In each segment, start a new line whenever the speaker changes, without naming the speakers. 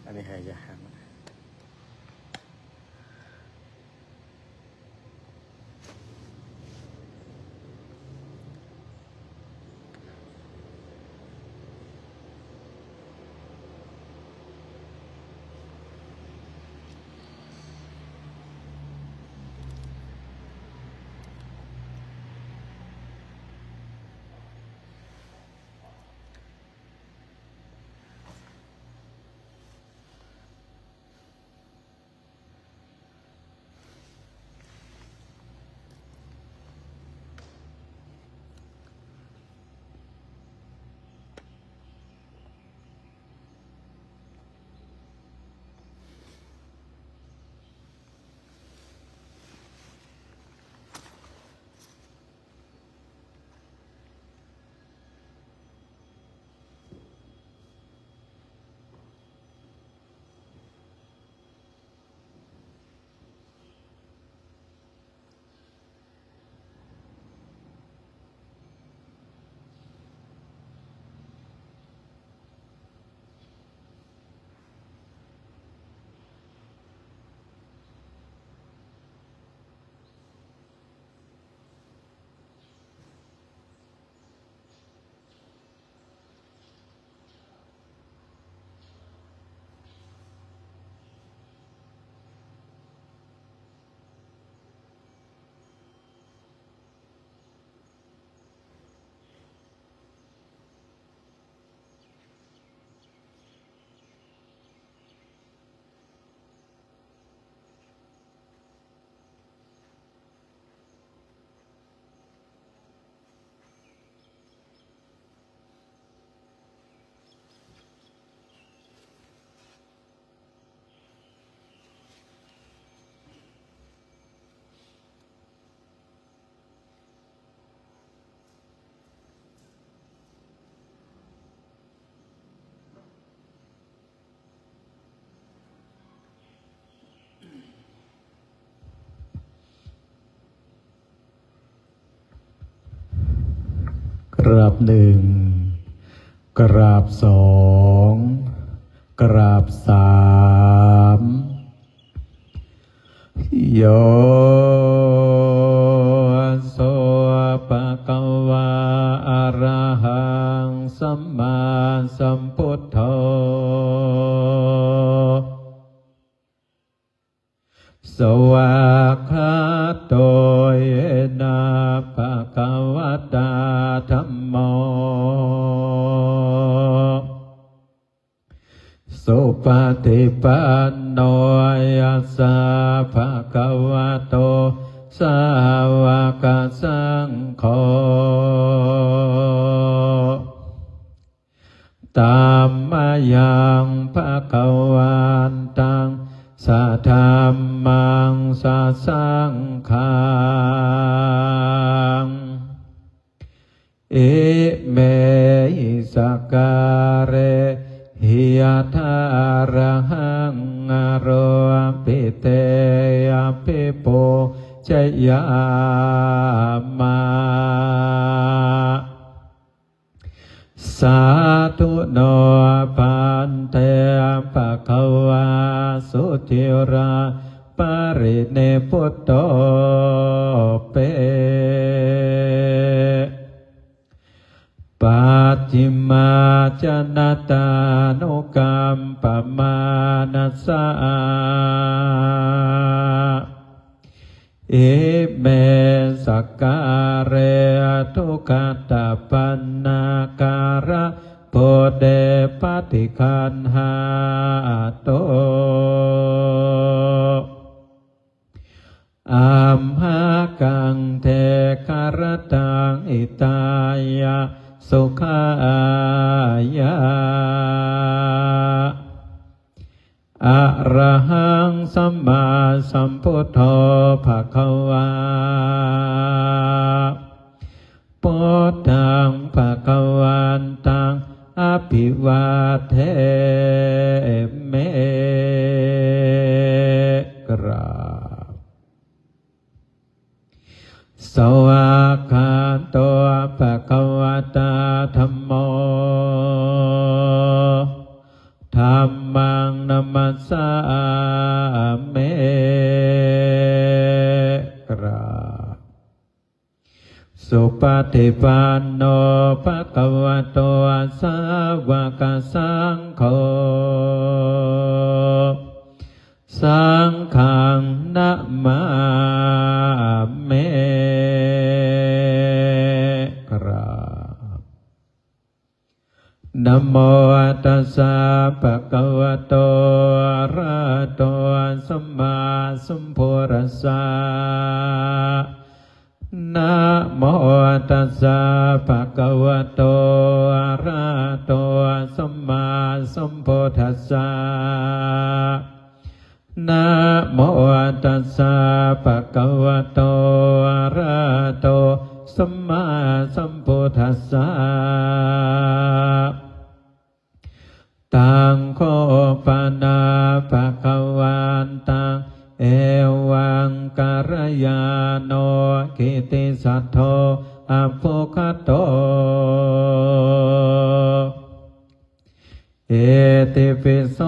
อันนี้ใครจะหามา
กราบหนึ่งกราบสองกราบสามโยโสภะคะวะอะระหังสัมมาสัมพุทโธสวากขาโตเยนะภะคะวะตาธัมโมสุปฏิปันโนยัสสะภะคะวะโตสาวกสังโฆธัมมายังภะคะวันตังสัทธัมมังสัสสังฆังอิเมหิสกการะหิยะทาระหังอโรปิเตยปิโปชยามาสาธุโนพันเตภะคะวาสุธิราปริเนพุตโตเปปัจจิมาจนตานุกรรมปมานัสสะอิเมสักการะทุกขตาปันนาการะโพเดปฏิคันหาโตอัมหากังเทคารตังอิตายะสุขายะอะระหังสัมมาสัมพุทโธภะคะวาพุทธังภะคะวันตังอภิวาเทเมกราบสวากขาโตภะคะวะตาธัมโมธัมมังนัม สุปฏิปันโนภะคะวะโตสาวกสังโฆสังฆังนะมาเมกราบนะโมตัสสะภะคะวะโตอะระหะโตสัมมาสัมพุทธัสสะนะโมตัสสะภะคะวะโตอะระหะโตสัมมาสัมพุทธัสสะนะโมตัสสะภะคะวะโตอะระหะโตสัมมาสัมพุทธัสสะตังโฆปนาภะคะวันตังเอวังกัลยาโนกิติสัทโธอะโภคโตเอติปิโส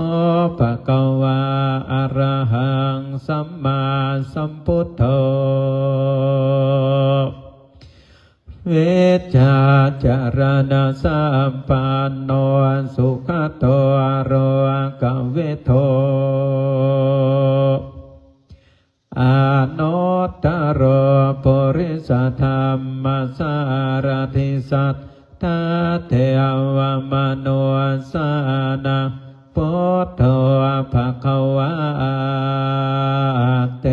ภะคะวะอะระหังสัมมาสัมพุทโธเวชชาจารณะสัมปันโนสุขโตอะโรกเวโทอานุตตโรปุริสธรรมสารถิสัทธาเทวมโนสานะพุทโธภะคะวะเต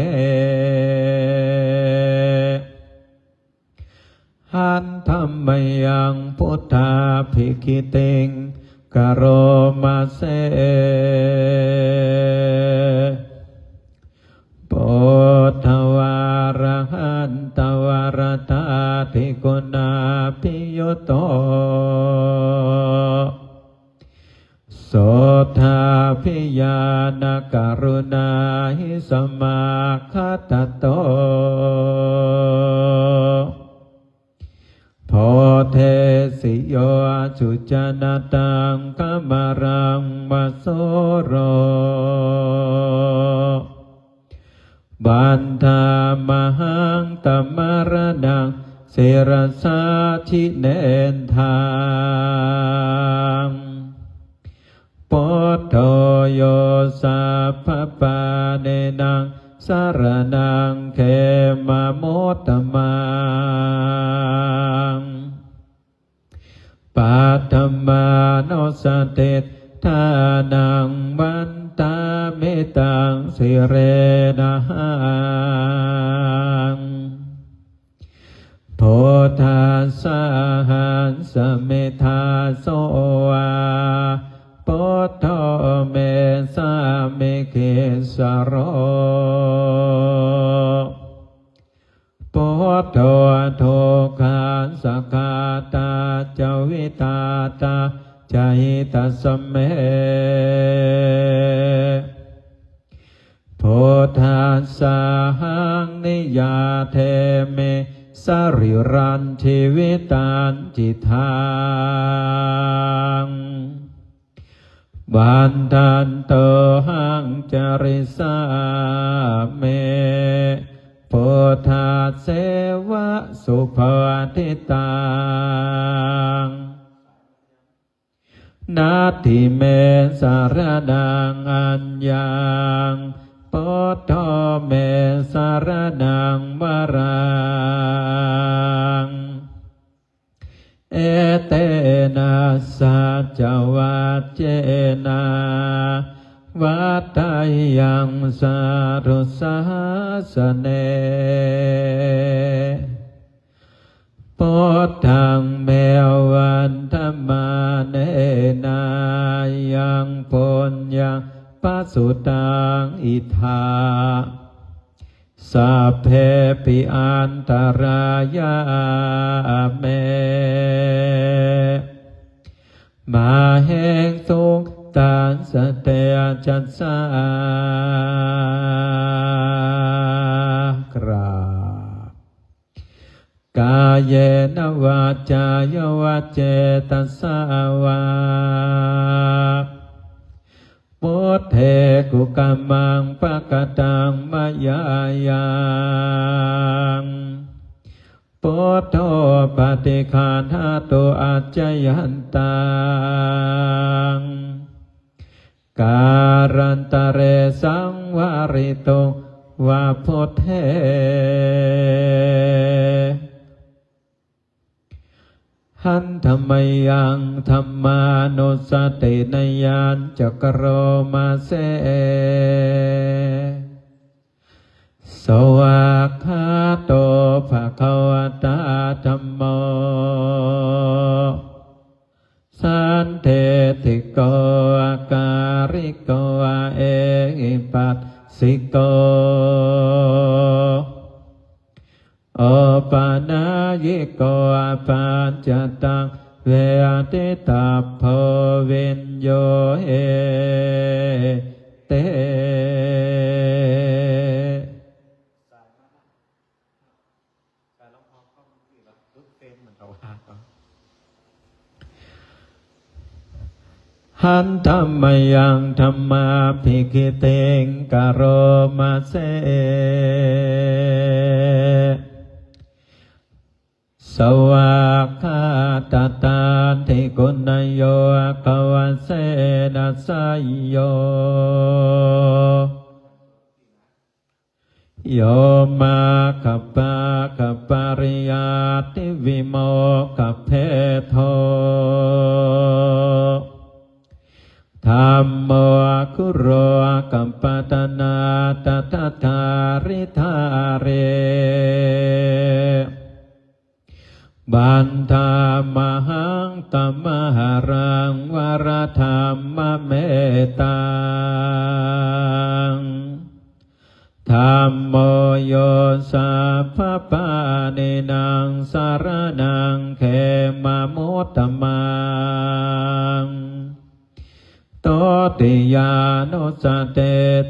หันธัมมยังพุทธาภิกขิติงกโรมาเสปุถทวารหันตวรตาธิกุณาภิยุตโตโสทาภิญาณกรุณาหิสมาคัตโตโพเทสิโยจุจนตังกมรังวโสโรบันทามหังตมรดังเสรสาชิเนนทางปุถโธโยสัพพปาเนนังสารนังเขมโมตตมังปัตตมาโนสติทานังวันตาเมตังสิเรนะหังโพธาสาหันสเมธาโสวาปุถโธเมสาเมเกสโรปุถโธโทขันสกาตาจวิตาตาจหิตัสเมโพธาสาหังนิยาเทเมสริรันชีวิตันจิตังบันทันโตหังจริสาเมโพธาเสวะสุภาทิตังนาทิเมสารนังอัญญังปุถโธเมสารนังวรังเอเตนะสัจจวัจเจนะวัฏฏายังสารุสาสเนปุถทังเมวันธรรมาเนนายังปุญญังปัสสุตังอิทาสัพเพปิอันตรายาเมมาแห่งสุขตันสเตจัสสากราบกายเยนวาจายวาเจตสาวาปุถเทกุกัมมังปะกตังมายายังปุ พุทโธปฏิฆาหาตุอัจจยันตังการันตเรสังวาริโตวาพุทเทหันธรรมยังธรรมานุสตินยานจักโรมาเสสวากขาโตภะคะวะตาธัมโมสันเทติโกอาการิโกเอหิปัสสิโกโอปานายิโกอาปัญจตังเวทิตาโพวินโยเอเตหันธรรมยังธรรมาภิกิเตงกโรมาเสสวากขาตตาทิกุณโยกวเสนัสสโยโยมาคัปปะคัปปริยาติวิโมคัพเพโทธัมโมคุโรกัมปตนาตถาธาริธาเรบันทามหังตัมมหารังวรธรรมเมตังธัมโมโยสัพพปาเนนังสารนังเขมมุตตมังโตติยานุสเต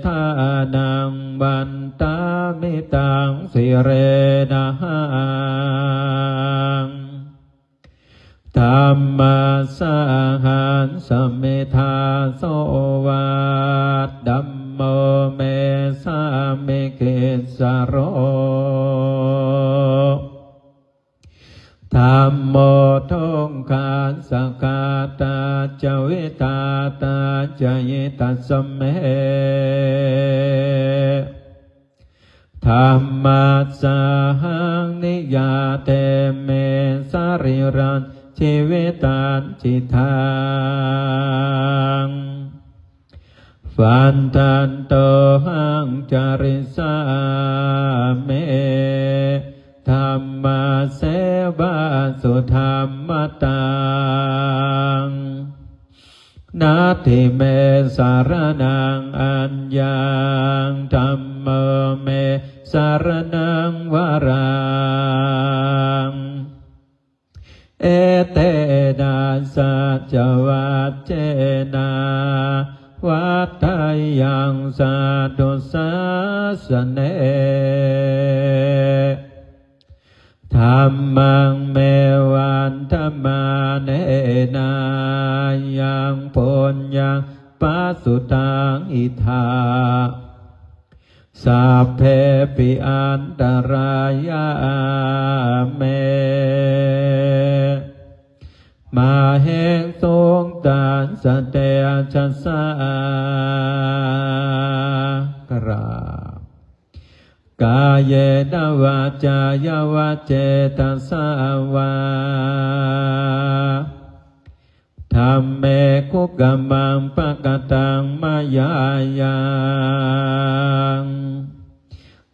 ทานังบันตามิตังสิเรนะหังธัมมาสหันสมิทาโสวัตธัมโมเมสามิกิสโรธัมโมทุงคัสสะกาตาจวิตาตาจยิตัสสเมธัมมัสสะหังนิยาเตเมสริรันชีวิตันจิตังฟันตันโตหังจาริสาเมธัมมาเสวะสุธรรมตังนาทิเมสารนังอัญญังธัมโมเมสารนังวรังเอเตนะสัจวัจเจนะวัฏฏายังสัตุสัสสเนธัมมังเมวันธัมมาเนนายังปุญญังปัสสุตังอิทาสัพเพปิอันตรายาเมมาเหงทรงตันสเตชัสสะกราบ กายเยนวาจายวาเจตสาวาธัมเมคุกกัมมังปะกตังมายายัง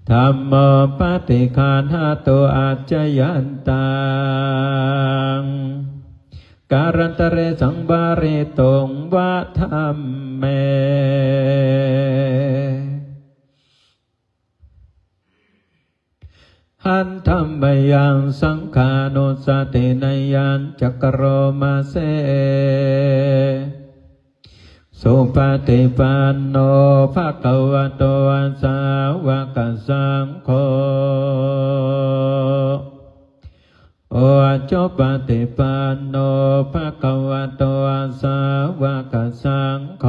ธัมโมปฏิฆาหะโตอัจจยันตังการันตเรสังบาริตงวะธัมเมหันธัมมยังสังขานุสตินยันจักโรมาเสสุปฏิปันโนภะคะวะโตสาวกสังโฆโอจปฏิปันโนภะคะวะโตสาวกสังโฆ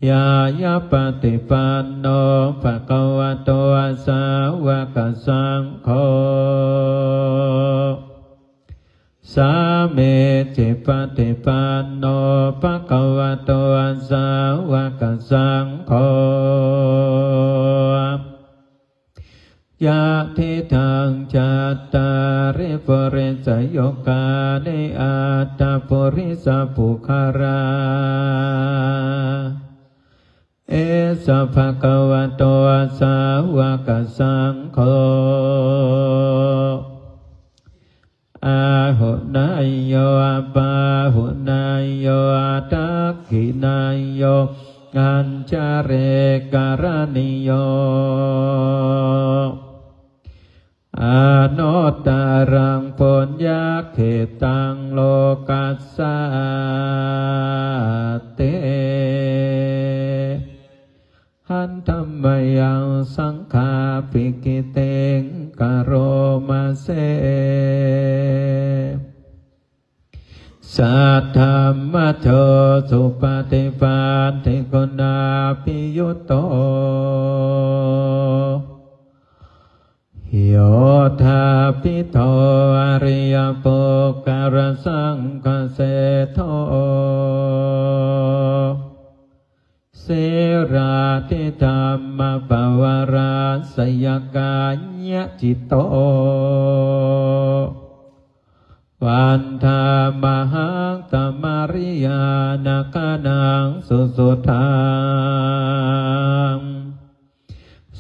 ยายาปฏิปันโนภะคะวะโตสาวกสังโฆสามีจิปฏิปันโนภะคะวะโตสาวกสังโฆยะทิทังจัตตาริปุริสโยกานิอัตตปุริสปุคาราเอสะภะคะวะโตสาวกสังโฆอาหุนายโยอาปาหุนายโยอาทักขินายโยอัญจเรการณิโยอาโนตารังปุญญาเขตังโลกัสสะเตหันธัมมยังสังฆาปิกิเตงกโรมาเสสัทธัมมะโชสุปฏิปันติคุณาภิยุตโตโยธาภิโตอริยปุกขารสังฆเสโทเสราธิธรรมปวาราสยกาญะจิตโตวันธามหังตมาริยานาคานังสุสุทัง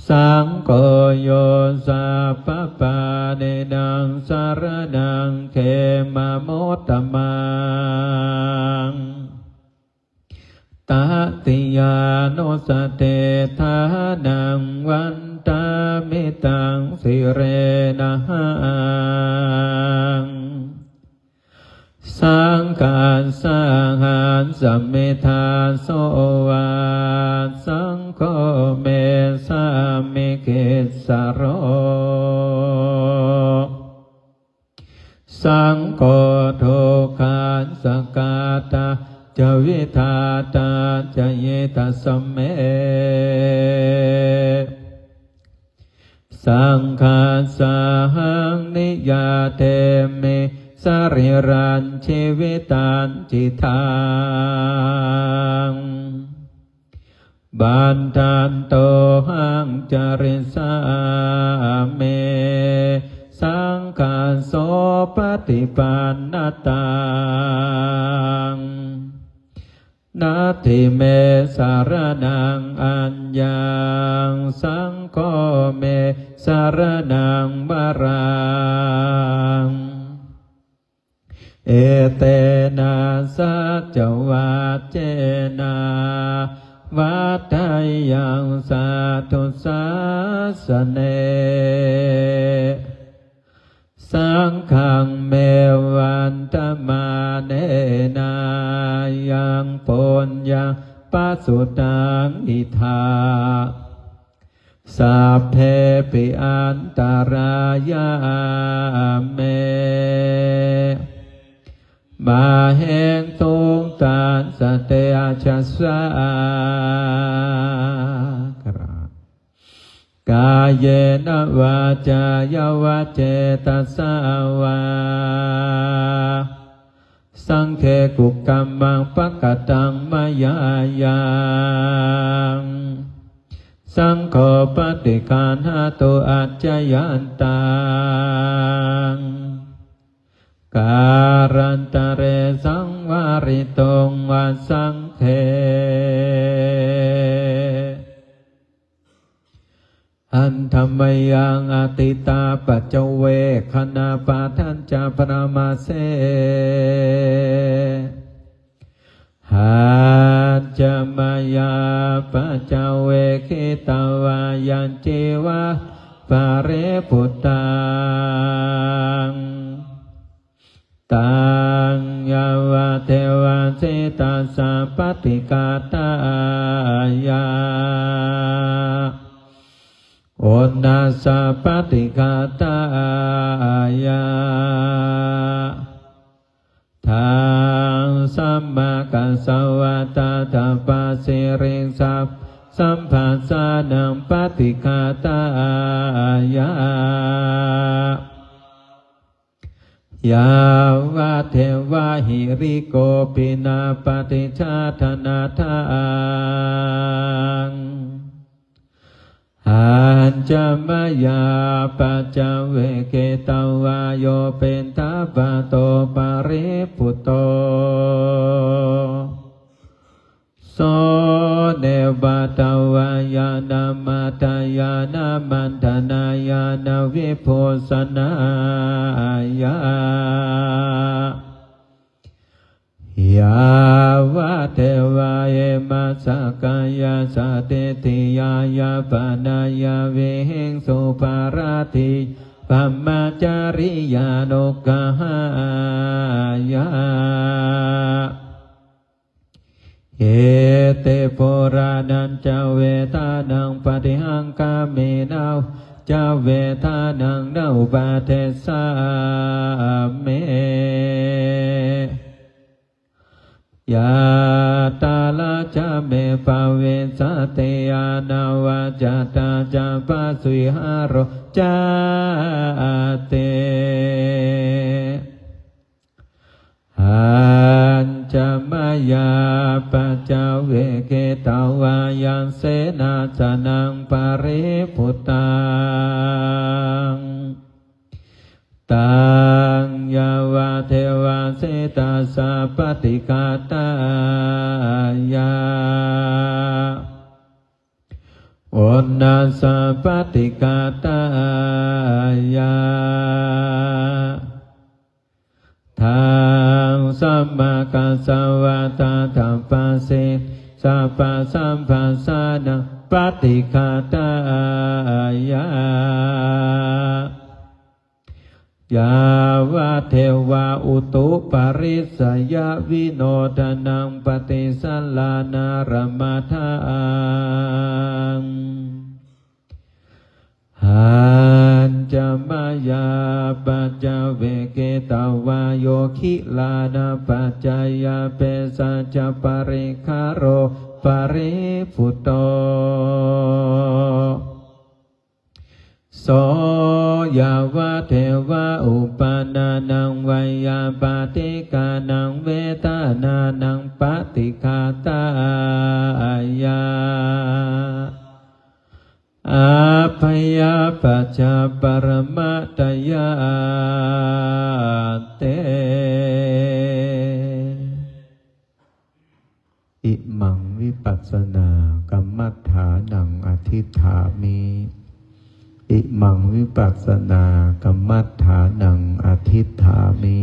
สังโฆโยสัพพปาเนนังสารนังเขมโมตตมังตติยานุสเตทานังวันตามิตังสิเรนะหังสังฆัสสะหันสัมมิทาโสวาสังโฆเมสามิกิสโรสังโฆทุกขันสกาตาจวิทาตาจเยตัสสเมสังฆัสสะหังนิยาเทมิสริรันชีวิตันจิตังบันทันโตหังจริสาเมสังฆัสโสปฏิปันนตังนาทิเมสารนังอัญญังสังโฆเมสารนังวรังเอเตนะสัจวัจเจนะวัฏฏายังสาธุสาสเนสังฆังเมวันตมาเนนายังปุญญังปัสสุตังอิทาสัพเพปิอันตรายาเมมาเหงตุงตานสเตอาชัสสะกายเยนะวาจายาวาเจตัสสาวาสังเคกุกกัมมังปะกตังมายายังสังโฆปฏิคานหาตุอัจจยันตังการันตะเรสังวาริตงวัสังเทอันธรรมยังอติตาปัจจเวคณาปาทัญจาปรามาเสหัจจมายาปัจจเวคิตาวายัญจิวะปาเรปุตตังตังยาวะเทวะเสตัสสะปฏิกาตายาโอนัสสะปฏิกาตายาทางสัมมา กัสสวะตาตาปัสสิริสัพสัมผัสสานังปฏิฆาตายายาวะเทวะหิริโกปินาปฏิชาธนาทังอัญจมยาปัจจเวเกตวาโยเป็นทัพพโตปริปุตโตโสเนวะตวายานามัตยานามันธนายานาวิโพสนายายาวะเทวะเอมัสสะกายาสะเตติยายาปนายาเวหิงสุภาราติปัมมาจาริยานุกหายาเอเตโพรานันจเวทานังปฏิหังกาเมนาจเวทานังนาอุปาเทสาเมยาตาลาจเมภาเวสเตยานาวาจตาจาปัสวิหารจาเตอัญจมยาปัจจเวเกตวายังเสนาสนังปริพุตตังตังยาวะเทวะเสตาสะปฏิฆาตายาโอนัสสะปฏิฆาตายาทังสัมมากัสสวะตาธัมปัสสิสัพพะสัมปัสสะนังปฏิฆาตายายาวะเทวะอุตุปาริสยวิโนทนังปฏิสัลลานารมัทังอัญจมยาปัจจเวเกตวาโยคิลานาปัจจยาเปสัจปริคารโรปริพุตโตโสยาวะเทวะอุปนานังวายาปฏิกานังเวทานานังปฏิฆาตายาอาภยาปัจจปรมัตตยาเตอิมังวิปัสสนากรรมัฏฐานังอธิฏฐามิอิมังวิปัสสนากรรมัฏฐานังอธิฏฐามิ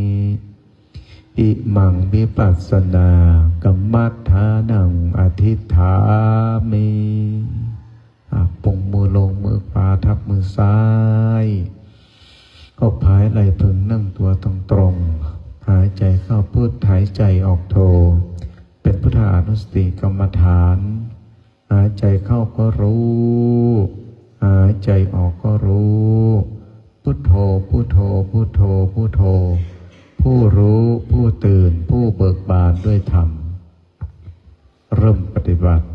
อิมังวิปัสสนากรรมัฏฐานังอธิฏฐามิปงมือลงมือขวาทับมือซ้ายเข้าพายไหล่พึงนั่งตัวตรงตรงหายใจเข้าพุทหายใจออกโทเป็นพุทธานุสติกรรมฐานหายใจเข้าก็รู้หายใจออกก็รู้พุทโธพุทโธพุทโธพุทโธผู้รู้ผู้ตื่นผู้เบิกบานด้วยธรรมเริ่มปฏิบัติ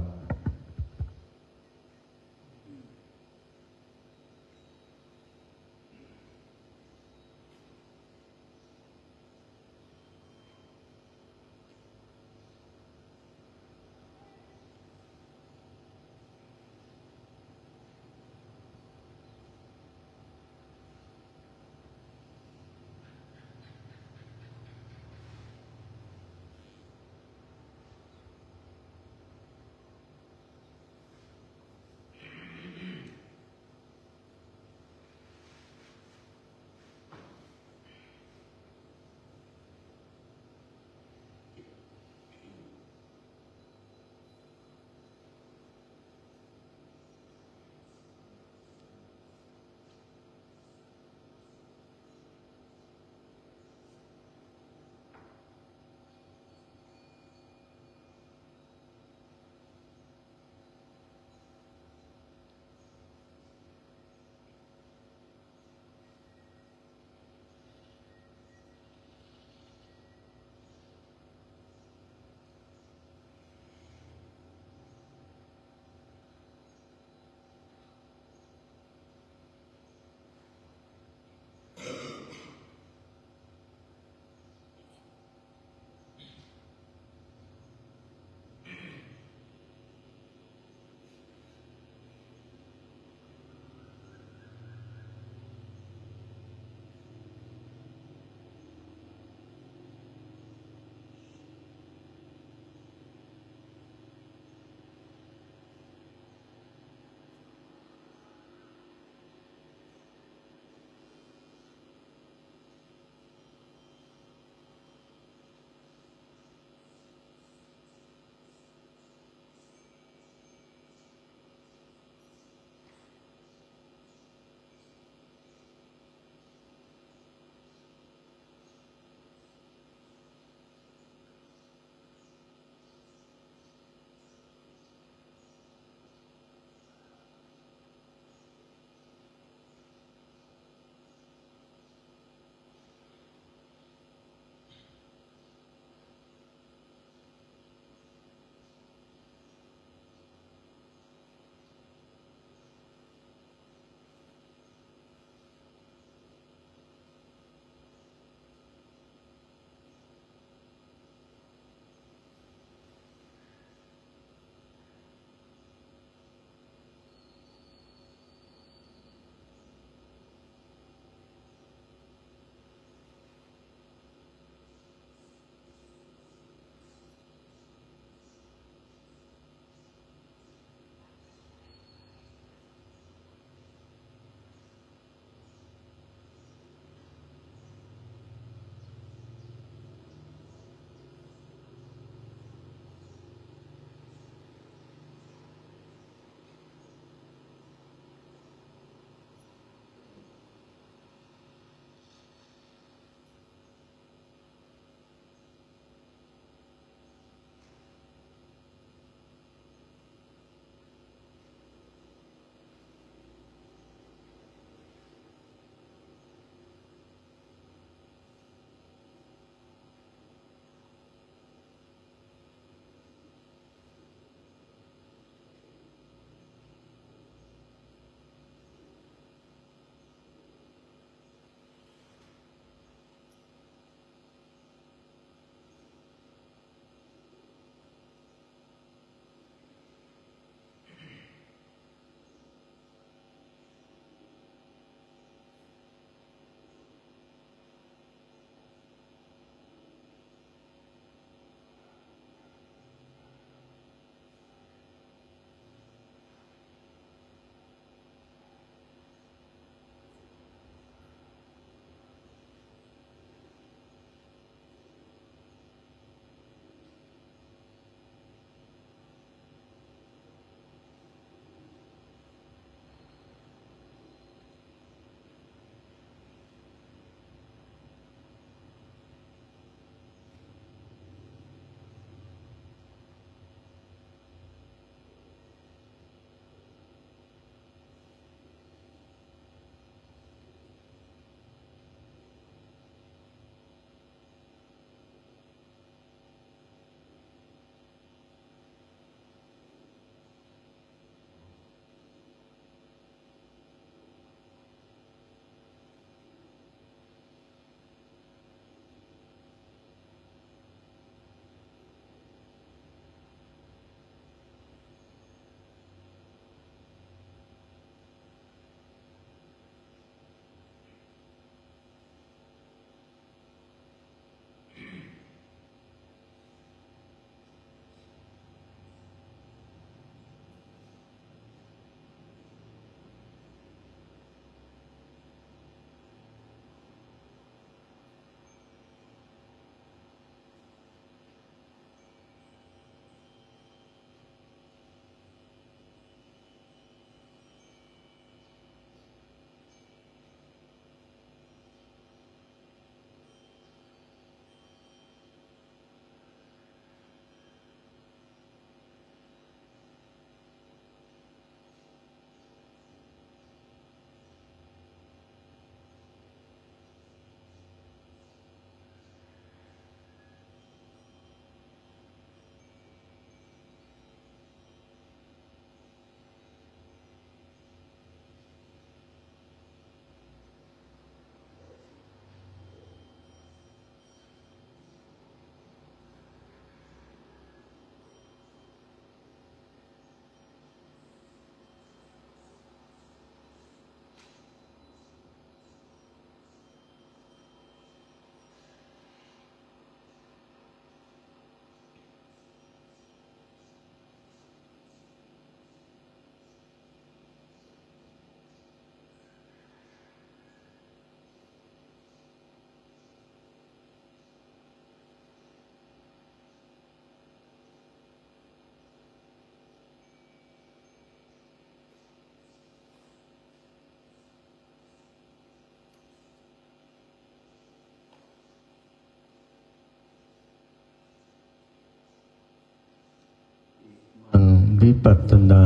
วิปัสสนา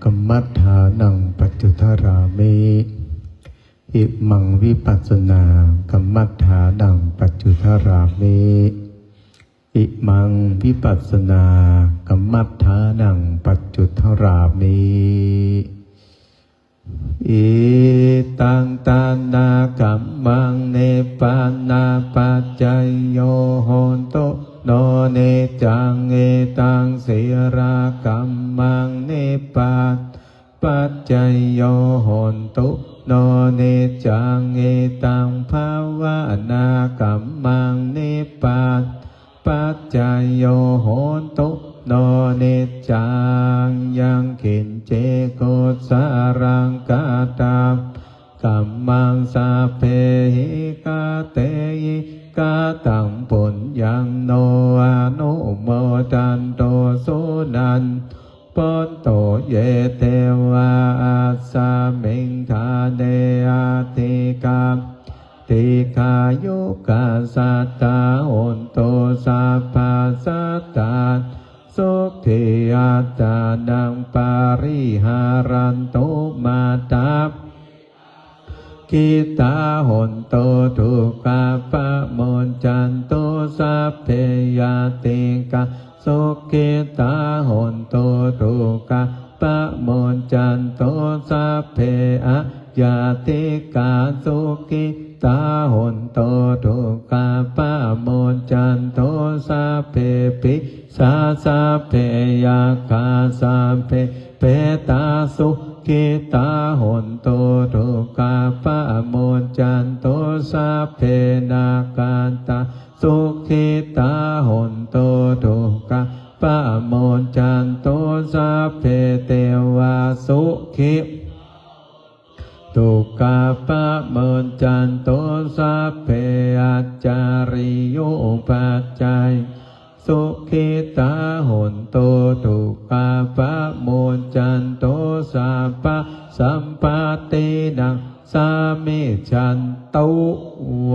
กรรมัฏฐานังปัจจุทรามิอิมังวิปัสสนากรรมัฏฐานังปัจจุทรามิอิมังวิปัสสนากรรมัฏฐานังปัจจุทรามิอิตังตานากัมมังเนปานาปัจจยโยโหนโตโนเนจังเอตังเสรากัมมังเนปาปัจจยโยโหนโตโนเนจังเอตังภาวนากัมมังเนปาปัจจยโยโหนโตโนเนจังยังขินเจโกสารังกาตากัมมังสาเพหิกาเตยิกาตังปุญญังโนอนุโมทันโตสุนันปุตโตเยเทวาอาสามิงคาเดอาติกาติกายุกาสัตตาโอนโตสัพพะสัตตาสุขิอัตตานังปาริหารันโตมาตากิตาหนโตทุกขปะโมนจันโตสัพเพยติกาสุขิตาหนโตทุกขปะโมนจันโตสัพเพอะยาติกาสุขิตาหนโตทุกขปะโมนจันโตสัพเพปิสาสัพเพยาคาสัพเพเปตาสุขิตาหนโตทุกขปะโมนจันโตสัพเพนาการตาสุขิตาหนโตทุกขปะโมนจันโตสัพเพเทวาสุขิทุกขปะโมนจันโตสัพเพอัจจาริโยปัจจัยสุขิตาหนโตทุกขปะโมนจันโตสัพพะสัมปตินังสามิจันโตว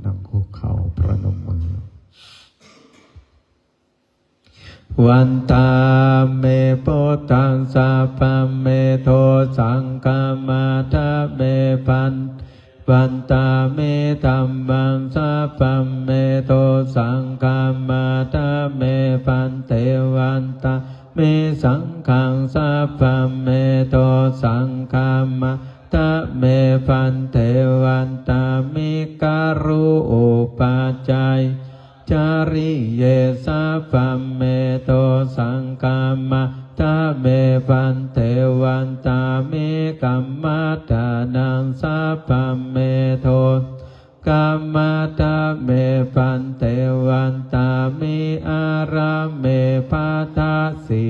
นั่งคุกเข่าประนมมือวันตาเมโพตังสัพพะเมโทสังฆมาทะเมปันวันตาเมธัมมังสัพพะเมโทสังฆมาทะเมปันเตวันตาเมสังฆังสัพพะเมโทสังฆมาทะเมปันเตวันตามิการุอุปัจจัยจาริเยสัพพะเมโทสังฆมาทะเมปันเทวันตามิกัมมัฏฐานังสัพพะเมโทกัมมัฏฐาเมปันเทวันตามิอาราเมปัฏฐาสิ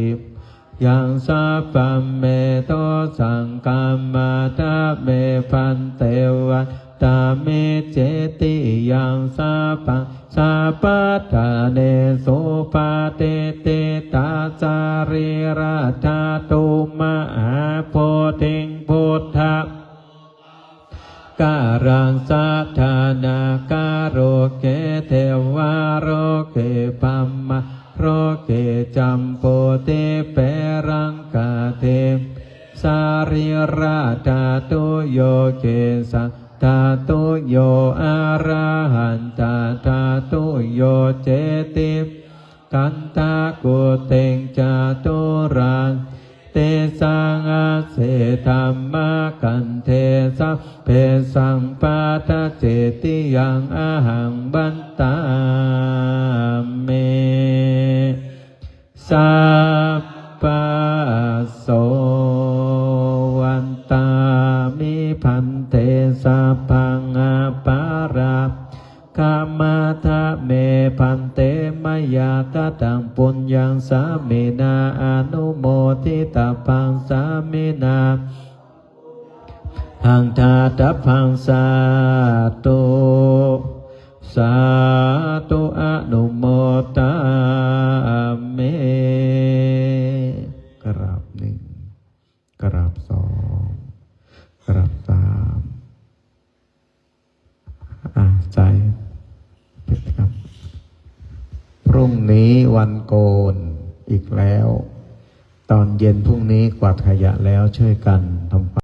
ยังสัพพะเมโทสังฆมาทะเมปันเทวันตามิเจติยังสัพพะสัพพะทาเนโสปาเตเตตาจาริราธาตุมหาโพธิงพุทธะการังสัทธานาการโรเกเทวาโรเกปัมมะโรเกจัมโปเตเปรังกาเทสาริราธาตุโยเกสัธาตุโยอะระหันตาธาตุโยเจติกันตากุเตงจาตุรังเตสังอาเสธัมมากันเทสัพเพสังปาทะเจติยังอะหังบันตาเมสัพพะโสวันตามิพันเตสัพพังอาปาราคามาทะเมพันเตมยาตตังปุญญังสามินาอนุโมทิตาพังสามินาหังทาตพังสาธุสาธุอนุโมทาเมกราบหนึ่งกราบสองกราบสามใจเป็นครับโปร รุ่งนี้วันโกนอีกแล้ว ตอนเย็นพรุ่งนี้กวาดขยะแล้วช่วยกันทำ